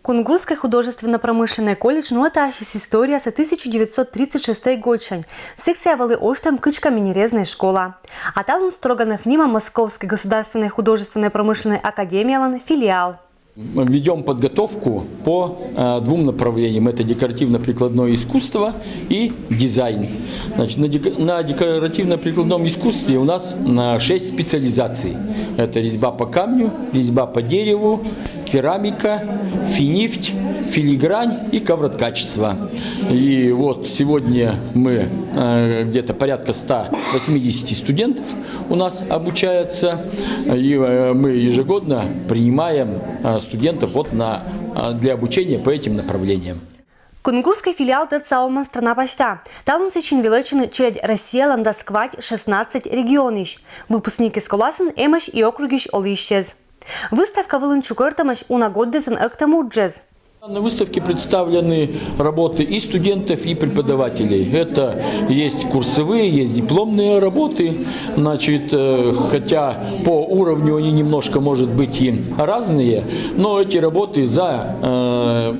Кунгурский художественно-промышленный колледж нуаташис история с 1936 годшань. Секция валы оштам кычка минерезная школа. А талун Строганов Нима Московской государственной художественной промышленной академии филиал. Ведем подготовку по двум направлениям. Это декоративно-прикладное искусство и дизайн. Значит, на декоративно-прикладном искусстве у нас 6 специализаций. Это резьба по камню, резьба по дереву, керамика, финифть, филигрань и ковроткачество. И вот сегодня мы где-то порядка 180 студентов у нас обучается. И мы ежегодно принимаем студентов для обучения по этим направлениям. Кунгурский филиал Децауман страна почта. Там сечин величины челядь Россия ландасквать 16 регионищ. Выпускники сколасын эмаш и округищ олищез. Выставка вылынчукертамаш унагоддезен эктамуджез. На выставке представлены работы и студентов, и преподавателей. Это есть курсовые, есть дипломные работы. Значит, хотя по уровню они немножко, может быть, и разные, но эти работы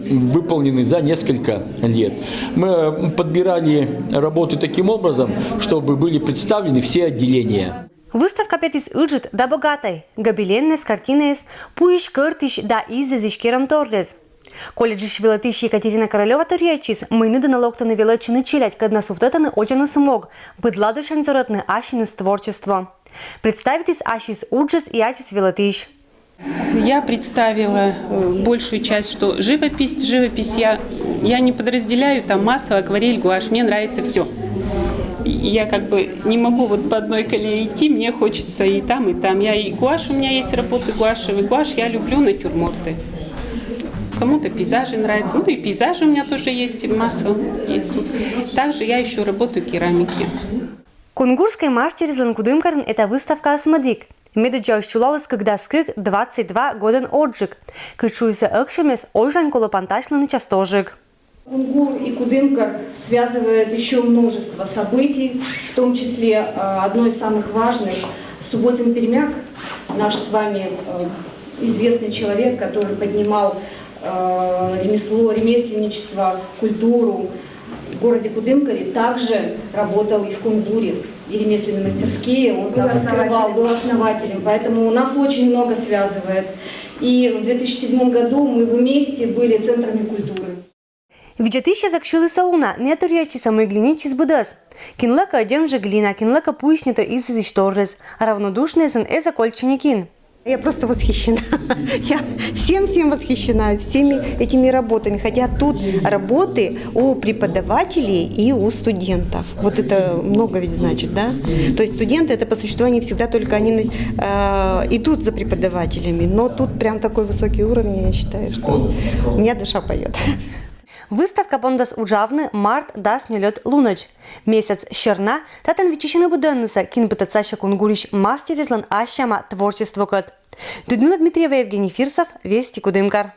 выполнены за несколько лет. Мы подбирали работы таким образом, чтобы были представлены все отделения. Выставка пятис ыджит да богатай, гобеленнес, картинес, пуиш кыртиш да изезиш керам торрез. Колледжиш вилатиш Екатерина Королева торячис, мы на локтаны величины челядь, когда суфтетаны очень смог, быдладышань зоротны ашинес творчество. Представитесь ашис уджес и ачис вилатиш. Я представила большую часть, что живопись я не подразделяю, там масса, акварель, гуашь, мне нравится все. Я как бы не могу вот по одной колее идти, мне хочется и там, и там. Я и гуашь, у меня есть работы гуашевый гуашь, я люблю натюрморты. Кому-то пейзажи нравятся, ну и пейзажи у меня тоже есть масса. И тут. Также я еще работаю керамики. Кунгурский мастер из Ланкудымкарн – это выставка «Асмадик». Медуджа ущулалась когда скык 22 годен отжиг. Кычуйся экшемес ойжань колопанташланы частожик. Кунгур и Кудымкар связывает еще множество событий, в том числе одно из самых важных – Субботин Пермяк, наш с вами известный человек, который поднимал ремесло, ремесленничество, культуру в городе Кудымкаре, также работал и в Кунгуре, и ремесленные мастерские, он там открывал, был основателем, поэтому у нас очень много связывает. И в 2007 году мы вместе были центрами культуры. Виджетища закшили сауна, не торячи самой глиничи сбудас. Кинлека один же глина, кинлека пуищнито из торрез, а равнодушный сын кольченикин. Я просто восхищена. Я всем восхищена, всеми этими работами. Хотя тут работы у преподавателей и у студентов. Вот это много ведь значит, да? То есть студенты, это по существу они всегда только они идут за преподавателями. Но тут прям такой высокий уровень, я считаю, что у меня душа поет. Выставка пондас уджавны март дас нелет лунач. Месяц щерна, татан вичищины буденнеса, кин пытацаща кунгурищ мастеризлан ащама творчество кот. Людмила Дмитриева, Евгений Фирсов, Вести Кудымкар.